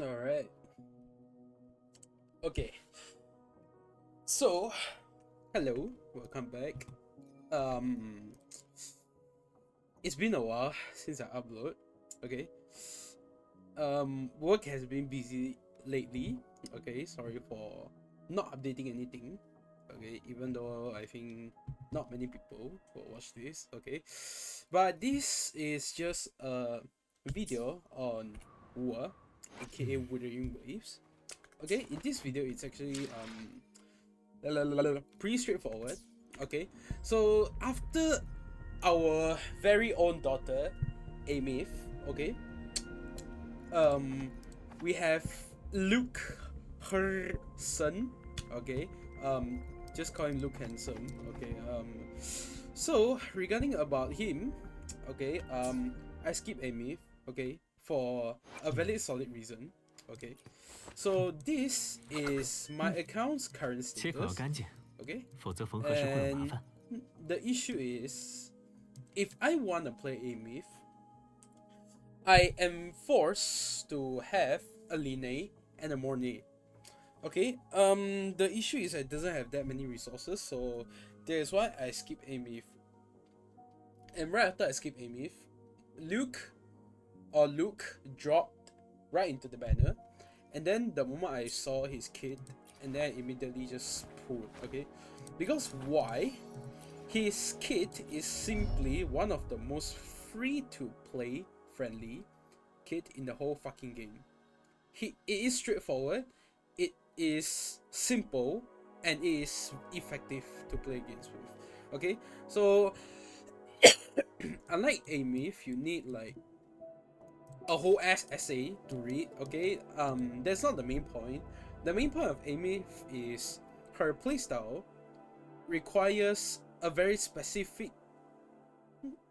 All right. Okay. So, hello, welcome back. Um, it's been a while since I upload. Okay. Work has been busy lately. Okay, sorry for not updating anything. Okay, even though I think not many people will watch this. Okay, but this is just a video on WUWA, aka Wuthering Waves. Okay, in this video it's actually pretty straightforward. Okay, so after our very own daughter Amith, okay, um we have Luuk Herssen. Okay, just call him Luuk Herssen. Okay, so regarding about him, okay, I skip Amith, okay, for a valid solid reason. Okay, so this is my account's current 切口要 status. 干净， Okay, 否则缝合时会有麻 and 烦。 the issue is if I want to play a myth, I am forced to have a Line and a Mornay. Okay, the issue is it doesn't have that many resources, so that is why I skip a myth. And right after I skip a myth, Luke dropped right into the banner, and then the moment I saw his kit, and then I immediately just pulled. Okay, because why? His kit is simply one of the most free to play friendly kit in the whole fucking game. It is straightforward, it is simple, and it is effective to play against with. Okay, so unlike a myth, you need like a whole ass essay to read. Okay, that's not the main point. The main point of a myth is her playstyle requires a very specific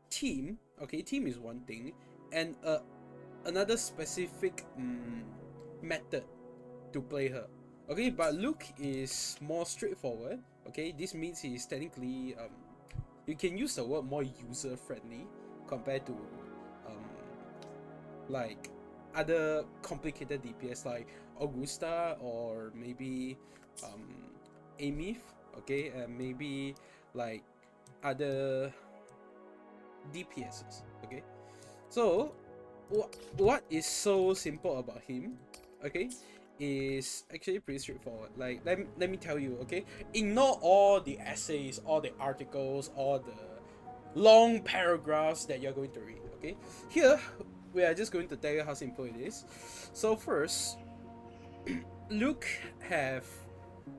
team. Okay, team is one thing, and another specific method to play her. Okay, but Luke is more straightforward. Okay, this means he's technically you can use the word more user friendly compared to um like other complicated DPS like Augusta or maybe Amith. Okay, and maybe like other DPSs. Okay, so what is so simple about him, okay, is actually pretty straightforward. Like let me tell you, okay, ignore all the essays, all the articles, all the long paragraphs that you're going to read. Okay, here we are just going to tell you how simple it is. So first, Luke have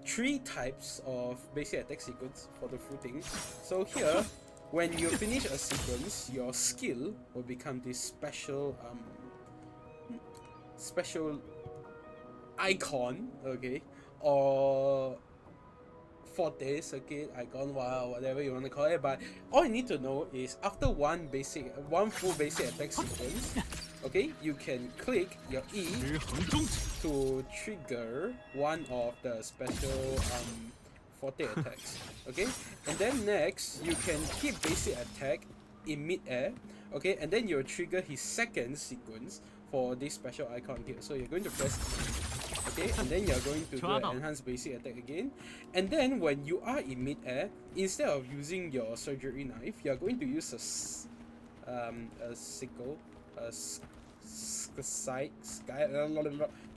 three types of basic attack sequence for the full thing. So here, when you finish a sequence, your skill will become this special icon, okay, or fortes, okay, icon, wow, whatever you want to call it. But all you need to know is after one full basic attack sequence, okay, you can click your E 日恒中， to trigger one of the special forte attacks. Okay, and then next you can keep basic attack in mid-air. Okay, and then you'll trigger his second sequence for this special icon here. So you're going to press E, okay, and then you're going to do an enhanced basic attack again. And then when you are in mid-air, instead of using your surgery knife, you're going to use a sickle,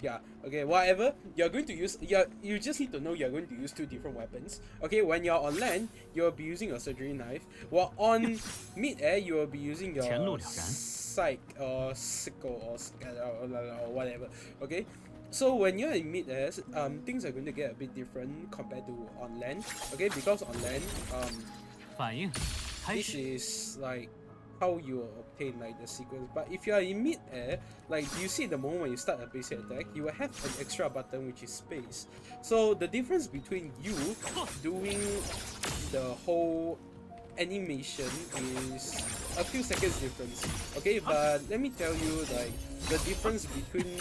yeah, okay, whatever you're going to use, you just need to know you're going to use two different weapons. Okay, when you're on land, you'll be using a surgery knife, while on mid-air you will be using your sight or sickle or scatter or whatever. Okay, so when you're in mid-air, things are going to get a bit different compared to on land. Okay, because on land, 反应开 this 始。 is like how you will obtain like the sequence. But if you are in mid-air, like you see the moment when you start a basic attack, you will have an extra button which is space. So the difference between you doing the whole animation is a few seconds difference. Okay, but let me tell you, like the difference between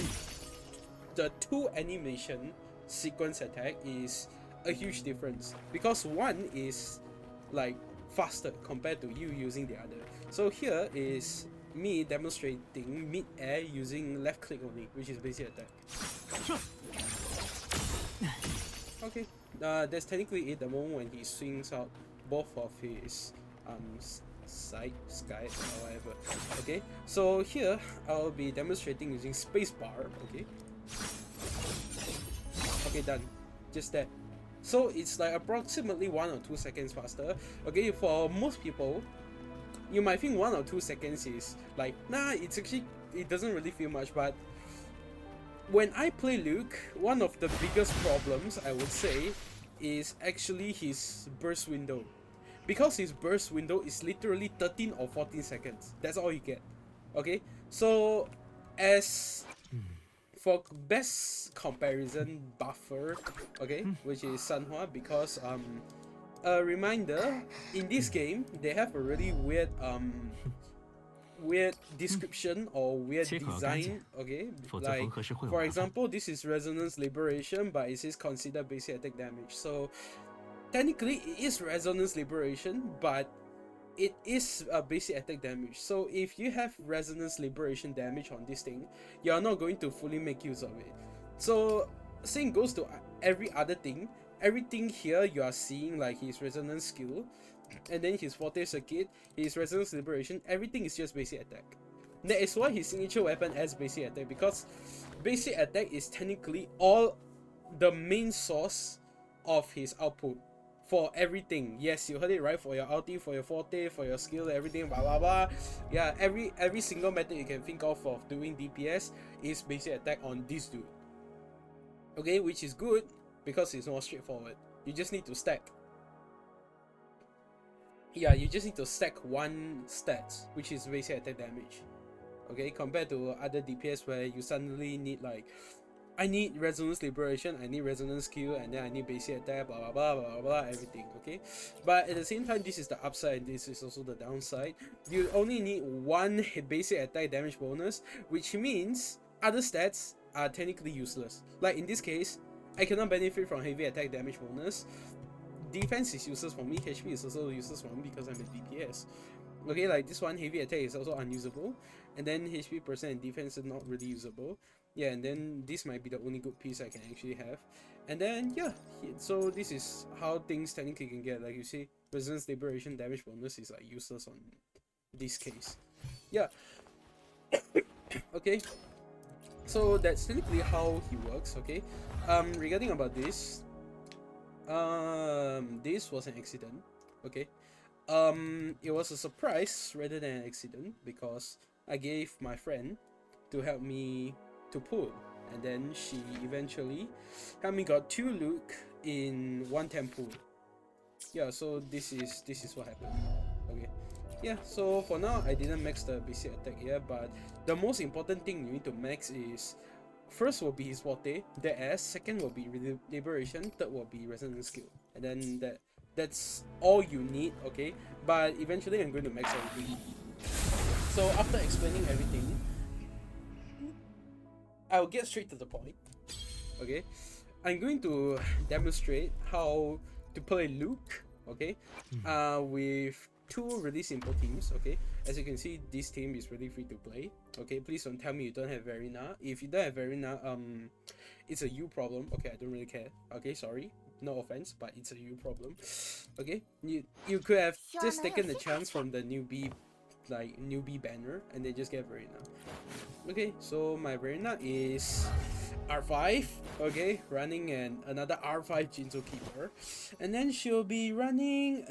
the two animation sequence attack is a huge difference, because one is like faster compared to you using the other. So here is me demonstrating mid-air using left click only, which is basic attack. Okay, that's technically it. The moment when he swings out both of his side skies or whatever. Okay, so here I'll be demonstrating using spacebar. Okay. Okay, done. Just that. So it's like approximately 1 or 2 seconds faster. Okay, for most people, you might think 1 or 2 seconds is like, nah, it's actually, it doesn't really feel much, but when I play Luke, one of the biggest problems I would say is actually his burst window. Because his burst window is literally 13 or 14 seconds. That's all you get. Okay? So as for best comparison buffer, okay, which is Sanhua, because a reminder, in this game they have a really weird description or weird design. Okay, like for example, this is resonance liberation, but it is considered basic attack damage. So technically it is resonance liberation, but it is a basic attack damage. So if you have resonance liberation damage on this thing, you're not going to fully make use of it. So same goes to every other thing. Everything here you are seeing, like his resonance skill, and then his forte circuit, his resonance liberation, everything is just basic attack. That is why his signature weapon has basic attack, because basic attack is technically all the main source of his output for everything. Yes, you heard it right, for your ulti, for your forte, for your skill, everything, blah blah blah. Yeah, every single method you can think of doing DPS is basic attack on this dude. Okay, which is good because it's more straightforward. You just need to stack. Yeah, you just need to stack one stats, which is basic attack damage. Okay, compared to other DPS where you suddenly need like, I need resonance liberation, I need resonance skill, and then I need basic attack, blah blah blah blah blah, everything. Okay, but at the same time, this is the upside and this is also the downside. You only need one basic attack damage bonus, which means other stats are technically useless. Like in this case, I cannot benefit from heavy attack damage bonus. Defense is useless for me, HP is also useless for me because I'm a DPS. Okay, like this one, heavy attack is also unusable, and then HP percent and defense is not really usable. Yeah, and then this might be the only good piece I can actually have. And then yeah, so this is how things technically can get. Like you see, resistance liberation damage bonus is like useless on this case. Yeah. Okay, so that's technically how he works. Okay, regarding about this, this was an accident. Okay, it was a surprise rather than an accident, because I gave my friend to help me to pull, and then she eventually helped me got 2 Luke in 1 temple. Yeah, so this is what happened. Okay, yeah, so for now I didn't max the basic attack yet, but the most important thing you need to max is, first will be his forte, the S, second will be liberation, third will be resonance skill, and then that's all you need. Okay, but eventually I'm going to max everything. So after explaining everything, I'll get straight to the point. Okay, I'm going to demonstrate how to play Luke. Okay, with 2 really simple teams. Okay, as you can see, this team is really free to play. Okay, please don't tell me you don't have Verina. If you don't have Verina, it's a you problem. Okay, I don't really care. Okay, sorry, no offense, but it's a you problem. Okay, you could have just taken the chance from the newbie banner and then just get Verina. Okay, so my Verina is R5. Okay, running another R5 Jinzo Keeper, and then she'll be running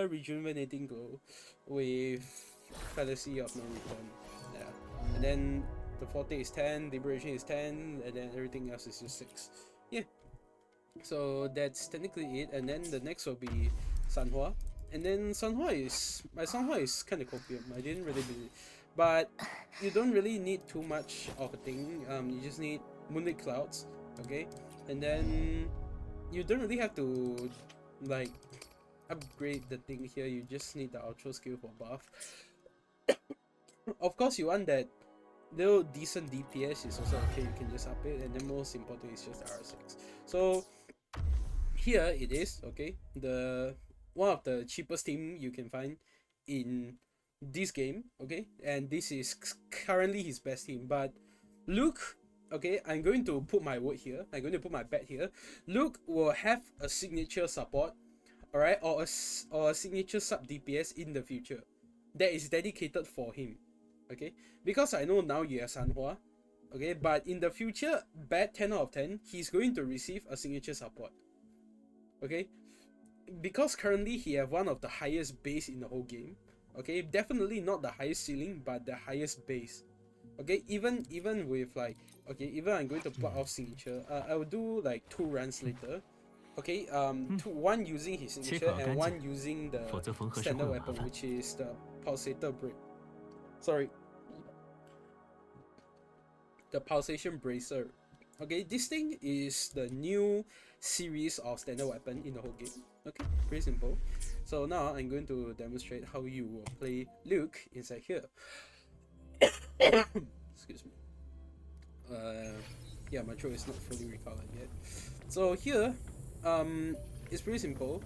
Rejuvenating Glow with Fallacy of No Return. Yeah, and then the forte is 10, Liberation is 10, and then everything else is just 6. Yeah, so that's technically it. And then the next will be Sanhua. And then my Sanhua is kind of copium. I didn't really do it, but you don't really need too much of a thing. You just need Moonlit Clouds, okay, and then you don't really have to like upgrade the thing here. You just need the Ultra skill for buff. Of course, you want that little decent DPS is also okay. You can just up it, and then most important is just R6. So here it is. Okay, the one of the cheapest team you can find in this game, okay, and this is currently his best team. But Luuk, okay, I'm going to put my word here. I'm going to put my bet here. Luuk will have a signature support, all right, or a signature sub DPS in the future that is dedicated for him, okay. Because I know now you have Sanhua, okay, but in the future, bet 10 out of 10, he's going to receive a signature support, okay. Because currently he have one of the highest base in the whole game, okay, definitely not the highest ceiling but the highest base, okay. Even with like, okay, even I'm going to plug off signature, I will do like 2 runs later, okay, one using his signature and one using the standard weapon, which is the pulsator break, sorry, the pulsation bracer. Okay, this thing is the new series of standard weapon in the whole game. Okay, pretty simple. So now I'm going to demonstrate how you will play Luuk inside here. Excuse me. Yeah, my throat is not fully recovered yet. So here, it's pretty simple.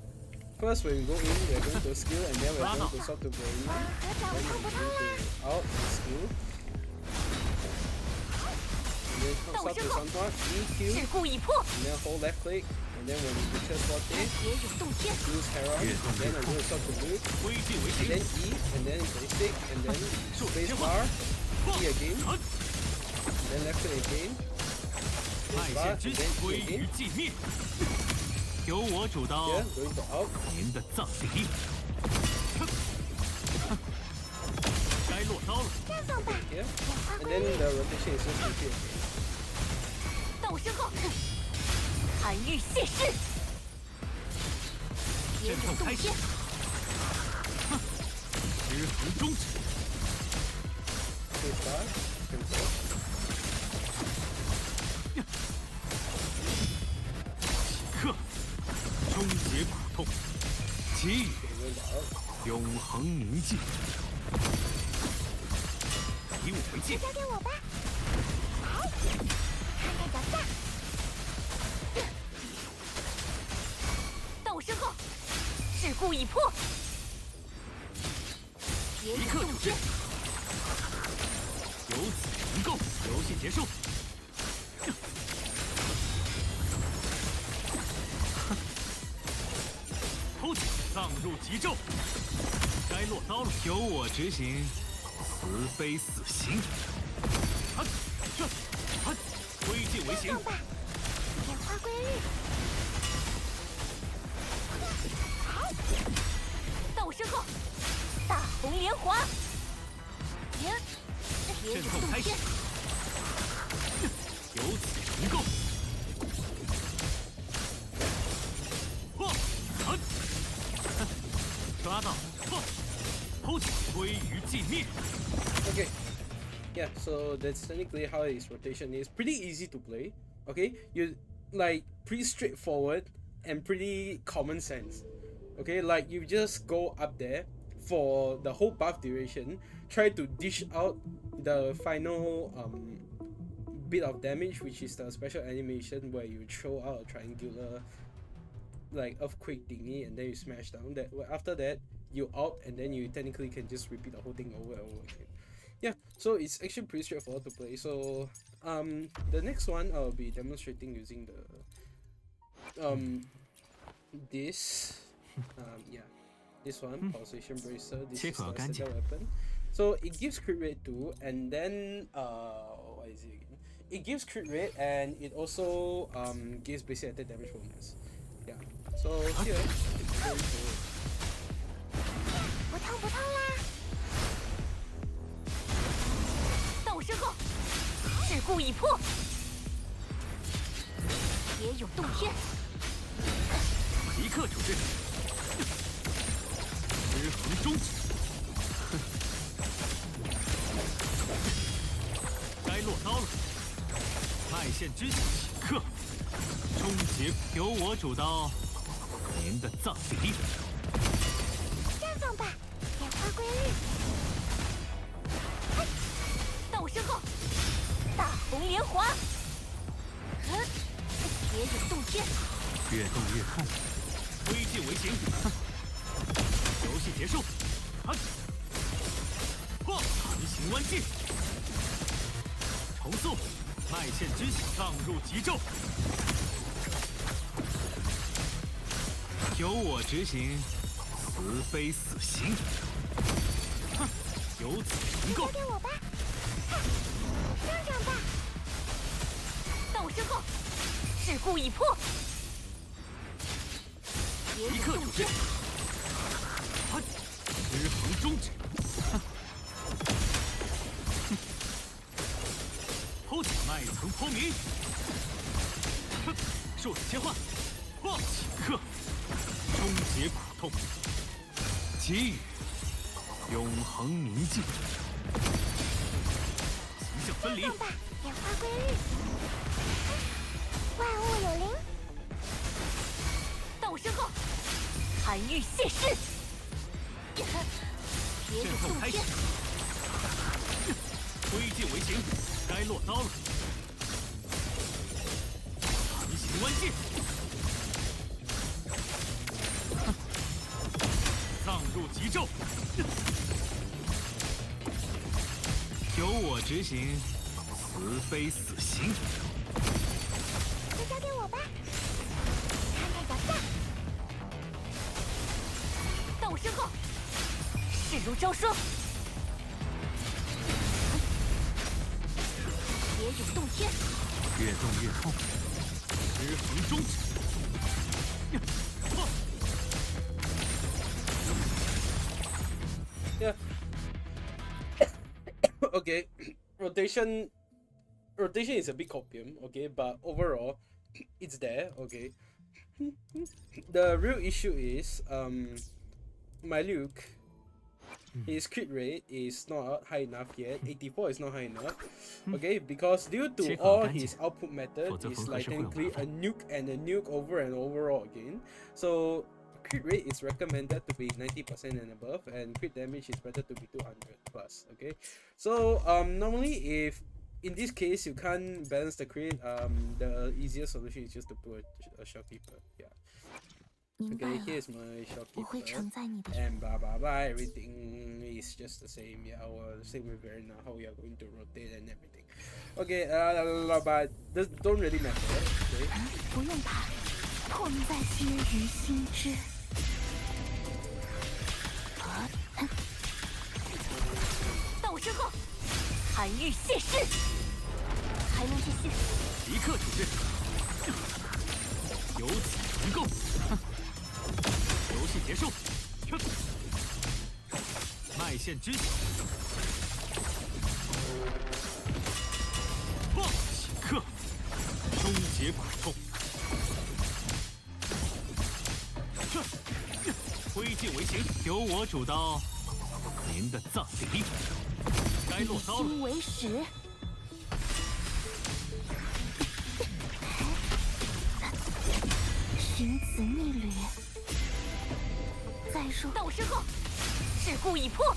First, when we go in, we're going to skill, and then we're going to swap to brain. Then we're going to out and skill. And then start to Sanhua, EQ, and then hold left click, and then when we reach spot it, use Heron, and then I'm going to start to Luuk, and then E, and then basic, and then space bar, E again, and then left click again, space bar, and then E again. Here, going to out. Here, and then the rotation is just repeat again. 斗身后，寒日现世，野火洞天，尸横中指， Space bar, control. 此刻终结苦痛，给予永恒宁静。以我为戒。交给我吧。好，看看脚下。斗身后，事故已破。一刻处置，由此成功，游戏结束。偷起，葬入极咒，该落刀了，由我执行。 慈悲死刑，归尽为刑。莲花归日，好，斗身后，大红莲华，阵痛开始，由此成功。抓到，偷起，归于寂灭。 Okay, yeah, so that's technically how his rotation is. Pretty easy to play, okay? You like pretty straightforward and pretty common sense, okay? Like you just go up there for the whole buff duration, try to dish out the final bit of damage, which is the special animation where you throw out a triangular like earthquake thingy and then you smash down. That after that you out and then you technically can just repeat the whole thing over and over again. Yeah, so it's actually pretty straightforward to play. So the next one I'll be demonstrating using the this this one, pulsation bracer. This is the standard weapon. So it gives crit rate too, and then what is it again? It gives crit rate and it also gives basic attack damage bonus. Yeah. So here it's going to 不痛啦！斗身后，事故已破，野有洞天，即刻处置，尸横中指，该落刀了，脉线之气顷刻，终结，由我主刀，您的葬礼。 绽放吧，莲花归日。斗身后，大红莲华。野有洞天，越动越痛，归尽为刑。游戏结束。残形弯劲，重塑脉线之葬入极咒，由我执行，慈悲死刑。哼，由此成垢。交给我吧，上场吧！到身后，事故已破。一刻主之，哼，失衡终止。剖解脉层剖明，哼，受体切换，顷刻终结苦痛，给予永恒宁静。形象分离，吧，演化规律，万物有灵。到身后，寒玉谢世，别有洞天。挥剑为形，该落刀了。残形弯劲，葬入极咒，由我执行，慈悲死刑。就交给我吧，看看脚下。到身后，势如招霜。别有洞天，越动越痛，失衡终止。Yeah. Okay. Rotation is a big copium, okay, but overall it's there, okay. The real issue is my Luke, his crit rate is not high enough yet. 84 is not high enough, okay, because due to all his output method is like technically a nuke and a nuke over and over again. So crit rate is recommended to be 90% and above, and crit damage is better to be 200 plus. Okay, so normally if in this case you can't balance the crit, the easiest solution is just to put a shopkeeper. Yeah. Okay, here's my shopkeeper, and blah blah blah. Everything is just the same. Yeah, our same with Verena, how we are going to rotate and everything. Okay, but this don't really matter. Okay. 不用怕，痛在心于心知。到身后，寒玉谢世，还能继续。即刻处置，由此成垢。游戏结束，脉线之血，顷刻终结苦痛。挥剑为形，由我主刀，您的葬礼该落刀了。以心为实。寻子逆旅，再入到身后，事故已破。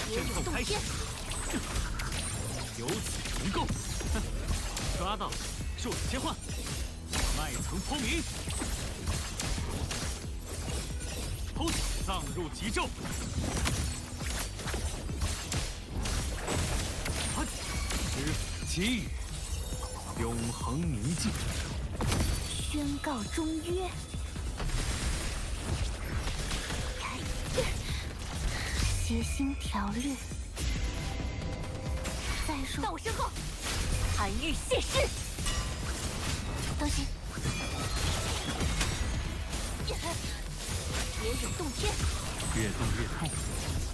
别有洞天，由此成垢。抓到，受体切换，脉层剖明，剖解葬入极咒。给予永恒宁静。宣告终约。协心调律，再入到身后，寒玉谢世。当心！别有洞天，越动越痛，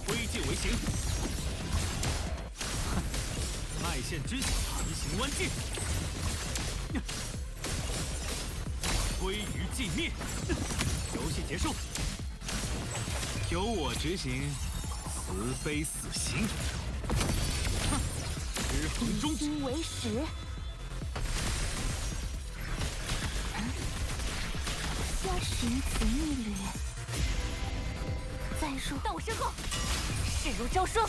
挥剑为形，脉线之血，残形弯劲，归于寂灭。游戏结束，由我执行，慈悲死刑。失衡终止。以心为实。先寻子逆旅，再入到我身后，势如招霜。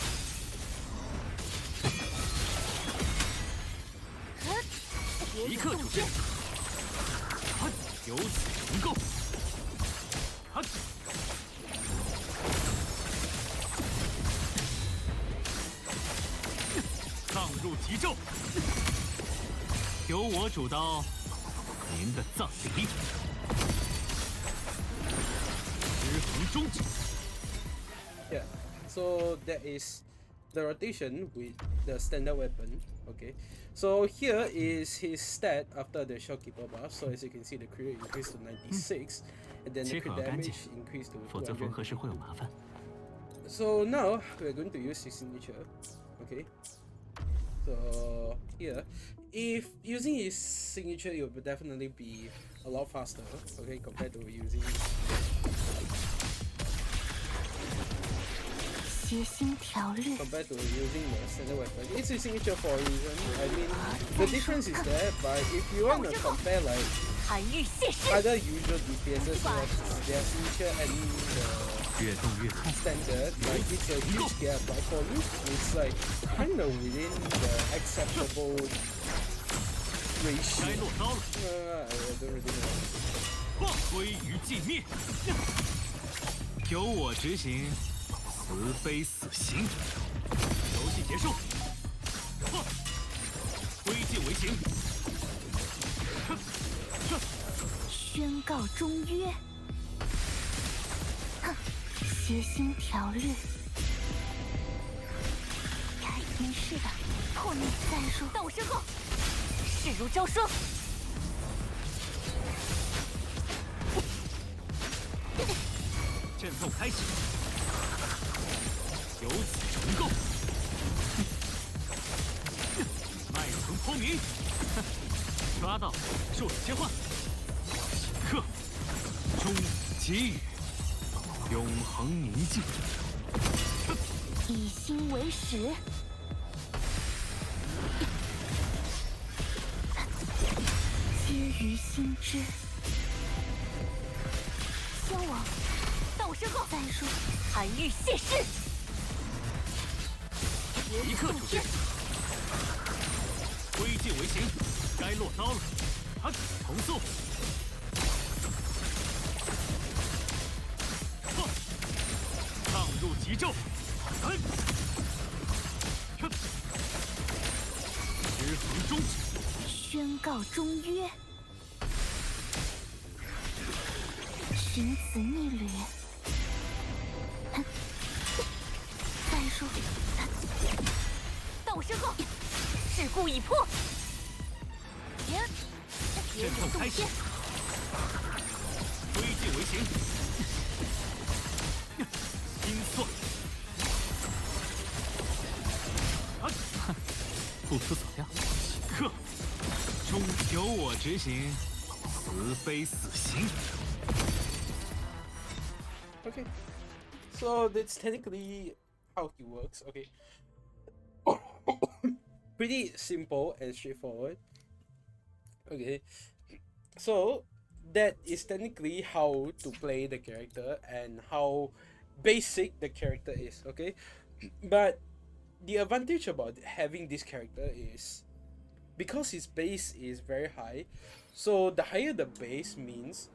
一刻主之，由此成垢。上入极咒，由我主刀您的葬礼。失衡终止。 Yeah, so that is the rotation with the standard weapon. Okay, so here is his stat after the shopkeeper buff. So as you can see, the crit increased to 96, and then the 切口 crit 要干净 damage increased to 否则缝合时会有麻烦。 So now we're going to use his signature. Okay, so here, if using his signature, it will definitely be a lot faster. Okay, compared to using. 血腥条律， Compared to using the standard weapon. It's a signature for a reason. I mean, the difference is there, but if you want to compare like 寒日泄尸， other usual DPSs who have their signature and the 越动越痛。 standard, like it's a huge gap, but for Luke, it's like kind of within the acceptable 该 ratio. 落刀了， I don't really know. 归于寂灭。由我执行慈悲死刑。游戏结束。归尽为刑。宣告终约。哼，血腥条律，开天式的破灭战术。到我身后，势如招霜。阵斗开始，由此重构。脉层抛明，抓到，受使切换。此刻，终给予永恒宁静。以心为食，居于心之。仙王，到我身后。再说，寒日泄尸。一刻出现，归尽为刑，该落刀了。重塑。上入极咒。失衡终止。宣告终约。寻此逆旅。再说，到我身后，事故已破。阵斗开始，归尽为刑。心算。不出所料，此刻终由我执行慈悲死刑。 Okay, so that's technically how he works. Okay, pretty simple and straightforward. Okay, so that is technically how to play the character and how basic the character is. Okay, but the advantage about having this character is because his base is very high, so the higher the base means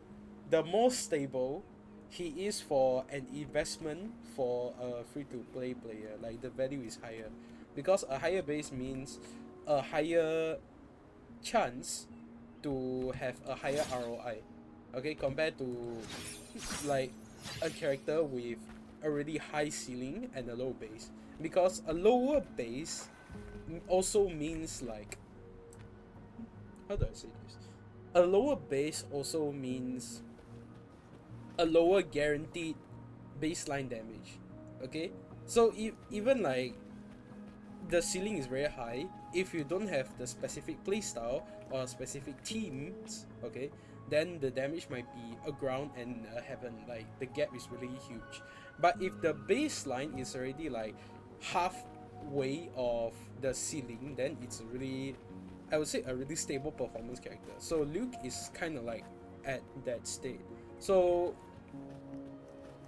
the more stable he is for an investment for a free-to-play player. Like the value is higher because a higher base means a higher chance to have a higher ROI, okay, compared to like a character with a really high ceiling and a low base, because a lower base also means like, how do I say this, a lower base also means a lower guaranteed baseline damage. Okay, so even like the ceiling is very high, if you don't have the specific playstyle or specific teams, okay, then the damage might be a ground and a heaven. Like the gap is really huge. But if the baseline is already like halfway of the ceiling, then it's a really, I would say, a really stable performance character. So Luke is kind of like at that state. So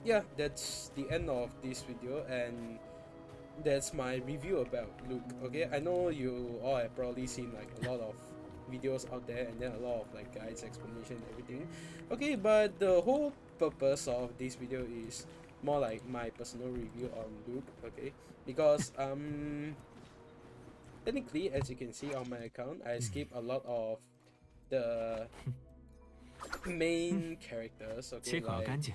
yeah, that's the end of this video, and that's my review about Luke. Okay, I know you all have probably seen like a lot of videos out there and then a lot of like guides, explanation, everything. Okay, but the whole purpose of this video is more like my personal review on Luke. Okay, because technically, as you can see on my account, I skip a lot of the main characters. Okay, 切割干净，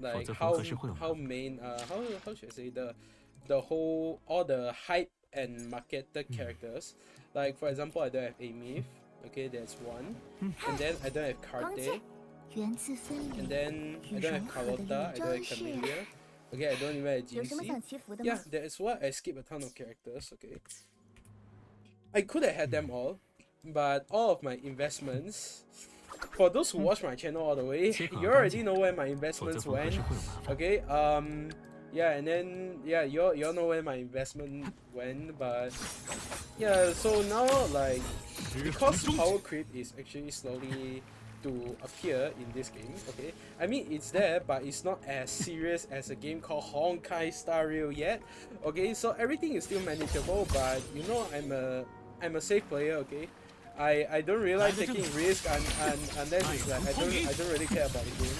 否 like 则缝 how 合时会有麻 how 烦。 main how should I say the whole all the hype and marketed characters. Like for example, I don't have Amy. Okay, that's one. And then I don't have 光 Carte. 剑，源自森 And 林， then 与 I don't 融 have 合的 Carlotta. I 宇 don't 宙 have 是。 Camellia. Okay, I don't even have 有什么 Jinxie. 想祈福的 Yeah, 吗？ that's why I skip a ton of characters. Okay, I could have had them all, but all of my investments. For those who watch my channel all the way, you already know where my 否则 investments 缝合 went. 时会有麻烦。 Okay, yeah, and then yeah, you all know where my investment went, but yeah, so now like 时 because 衡终 power 结， creep is actually slowly to appear in this game. Okay, I mean it's there, but it's not as serious as a game called Honkai Star Rail yet. Okay, so everything is still manageable, but you know I'm a safe player. Okay, I don't really like taking risk unless it's like I don't really care about the game.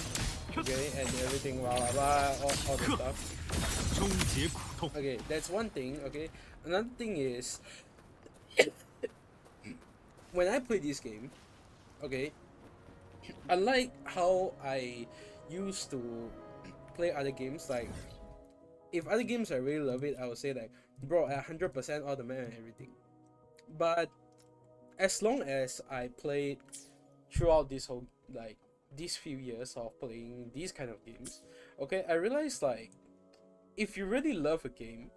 Okay, and everything blah blah blah all the stuff. 终结苦痛。 Okay, that's one thing. Okay, another thing is when I play this game, okay, unlike how I used to play other games, like if other games I really love it, I would say like, bro, 100% all the map and everything. But as long as I played throughout this whole like these few years of playing these kind of games, okay, I realized like if you really love a game,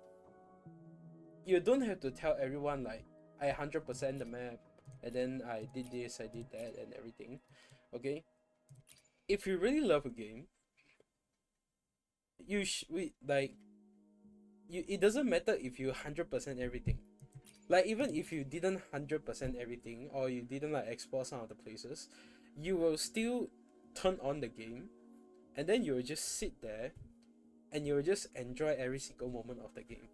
you don't have to tell everyone like I 100% the map and then I did this, I did that and everything. Okay, if you really love a game, it doesn't matter if you 100% everything. Like even if you didn't 100% everything or you didn't like explore some of the places, you will still turn on the game and then you will just sit there and you will just enjoy every single moment of the game,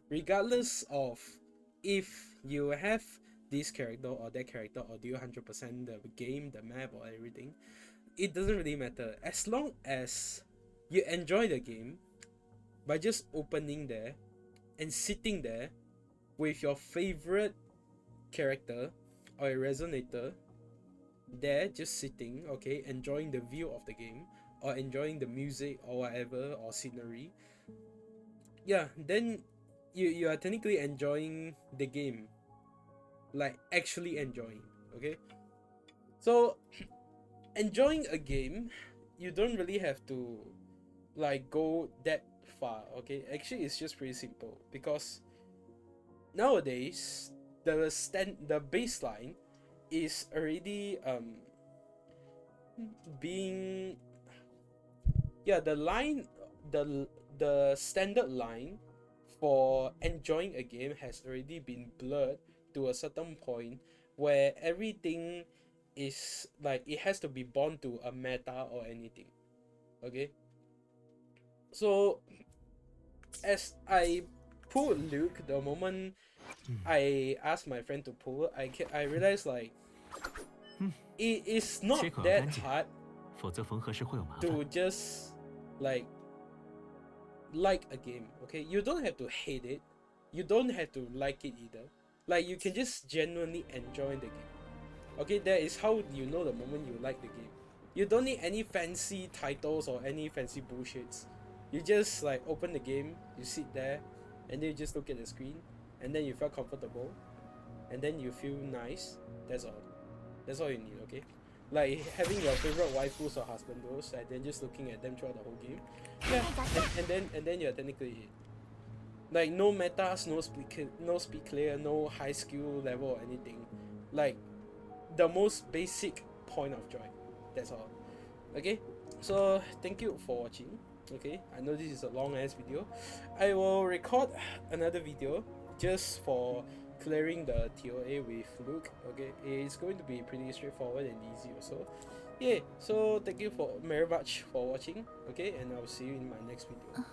regardless of if you have this character or that character or do you 100% the game, the map or everything. It doesn't really matter as long as you enjoy the game by just opening there and sitting there with your favorite character or a resonator there, just sitting, okay, enjoying the view of the game or enjoying the music or whatever or scenery. Yeah, then you are technically enjoying the game, like actually enjoying. Okay, so enjoying a game, you don't really have to like go that far. Okay, actually it's just pretty simple because nowadays the baseline is already being, yeah, the standard line for enjoying a game has already been blurred to a certain point where everything is like it has to be bound to a meta or anything. Okay, so as I pulled Luke, the moment I asked my friend to pull, I realized like it is not 切割 that 干净， hard 否则缝合时会有麻烦。 to just like a game. Okay, you don't have to hate it, you don't have to like it either. Like you can just genuinely enjoy the game. Okay, that is how you know the moment you like the game. You don't need any fancy titles or any fancy bullshits. You just like open the game, you sit there, and then you just look at the screen, and then you feel comfortable, and then you feel nice. That's all. That's all you need. Okay, like having your favorite waifus or husbandos, and then just looking at them throughout the whole game. Yeah, and then you're technically it. Like no metas, no speed clear, no high skill level or anything. Like the most basic point of joy. That's all. Okay, so thank you for watching. Okay, I know this is a long ass video. I will record another video just for clearing the TOA with Luke. Okay, it's going to be pretty straightforward and easy also. Yeah, so thank you very much for watching. Okay, and I'll see you in my next video.